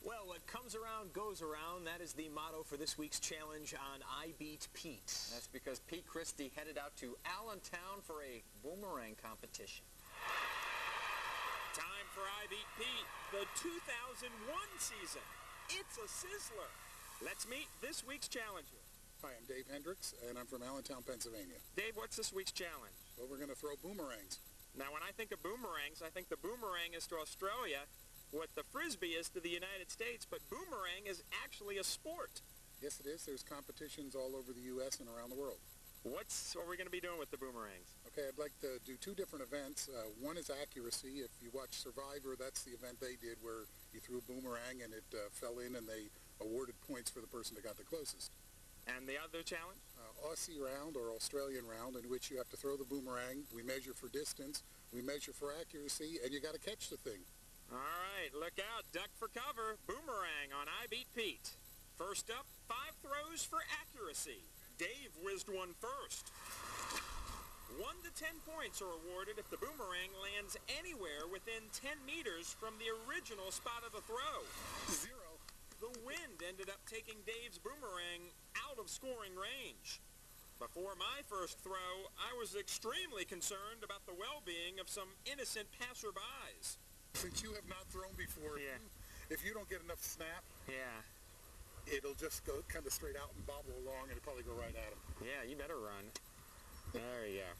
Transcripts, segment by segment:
Well, what comes around goes around. That is the motto for this week's challenge on I Beat Pete. That's because Pete Christie headed out to Allentown for a boomerang competition. Time for I Beat Pete, the 2001 season. It's a sizzler. Let's meet this week's challenger. Hi, I'm Dave Hendricks, and I'm from Allentown, Pennsylvania. Dave, what's this week's challenge? Well, we're going to throw boomerangs. Now, when I think of boomerangs, I think the boomerang is to Australia what the Frisbee is to the United States, but boomerang is actually a sport. Yes, it is. There's competitions all over the U.S. and around the world. What are we going to be doing with the boomerangs? Okay, I'd like to do two different events. One is accuracy. If you watch Survivor, that's the event they did where you threw a boomerang and it fell in, and they awarded points for the person that got the closest. And the other challenge? Aussie round or Australian round, in which you have to throw the boomerang. We measure for distance, we measure for accuracy, and you got to catch the thing. All right, look out, duck for cover. Boomerang on I Beat Pete. First up, 5 throws for accuracy. Dave whizzed one first. 1 to 10 points are awarded if the boomerang lands anywhere within 10 meters from the original spot of the throw. 0. The wind ended up taking Dave's boomerang out of scoring range. Before my first throw, I was extremely concerned about the well-being of some innocent passerbys. Since you have not thrown before, Yeah. If you don't get enough snap, Yeah. it'll just go kind of straight out and bobble along, and it'll probably go right at him. Yeah, you better run. There you go.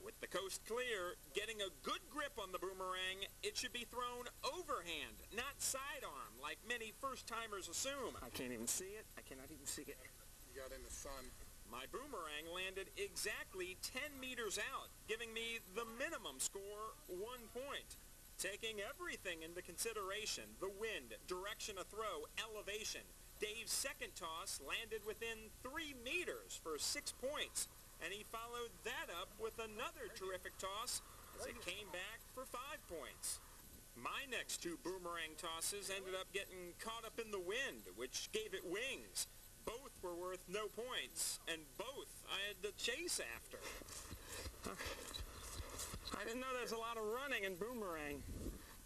With the coast clear, getting a good grip on the boomerang, it should be thrown overhand, not sidearm, like many first-timers assume. I can't even see it. I cannot even see it. You got in the sun. My boomerang landed exactly 10 meters out, giving me the minimum score, 1 point. Taking everything into consideration, the wind, direction of throw, elevation, Dave's second toss landed within 3 meters for 6 points, and he followed that up with another terrific toss as it came back for 5 points. My next 2 boomerang tosses ended up getting caught up in the wind, which gave it wings. Both were worth no points, and both I had to chase after. I didn't know there's a lot of running in boomerang.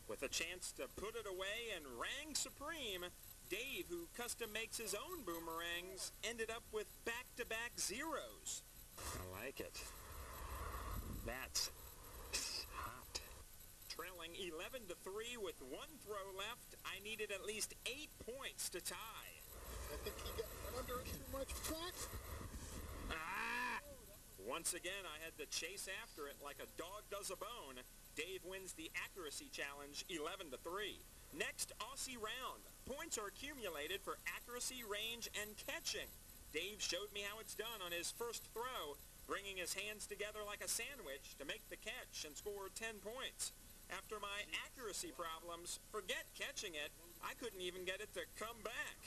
With a chance to put it away and rang supreme, Dave, who custom makes his own boomerangs, ended up with back-to-back zeros. I like it. That's hot. Trailing 11 to 3 with 1 throw left, I needed at least 8 points to tie. I think he got under it too much back. Ah! Once again, I had to chase after it like a dog does a bone. Dave wins the accuracy challenge 11 to 3. Next, Aussie round. Points are accumulated for accuracy, range, and catching. Dave showed me how it's done on his first throw, bringing his hands together like a sandwich to make the catch and scored 10 points. After my accuracy problems, forget catching it, I couldn't even get it to come back.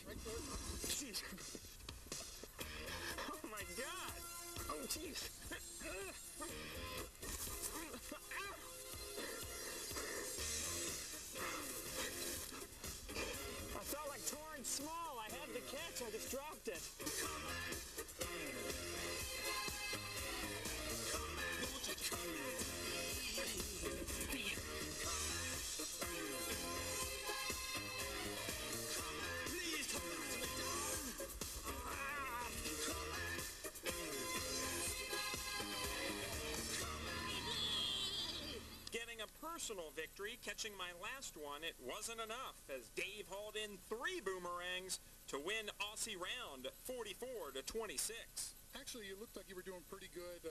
Oh, my God. Oh, jeez. I felt like Torrance Small. I had the catch. I just dropped it. Personal victory, catching my last one, it wasn't enough as Dave hauled in 3 boomerangs to win Aussie round 44 to 26. Actually, you looked like you were doing pretty good.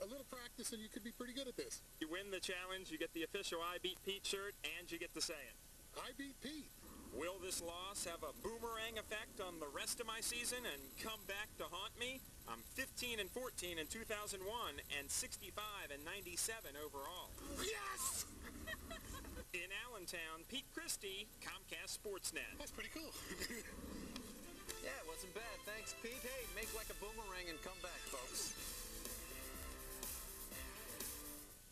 A little practice and you could be pretty good at this. You win the challenge, you get the official I Beat Pete shirt, and you get to say it. I beat Pete. Will this loss have a boomerang effect on the rest of my season and come back to haunt me? I'm 15 and 14 in 2001 and 65 and 97 overall. Yes! In Allentown, Pete Christie, Comcast Sportsnet. That's pretty cool. Yeah, it wasn't bad. Thanks, Pete. Hey, make like a boomerang and come back, folks.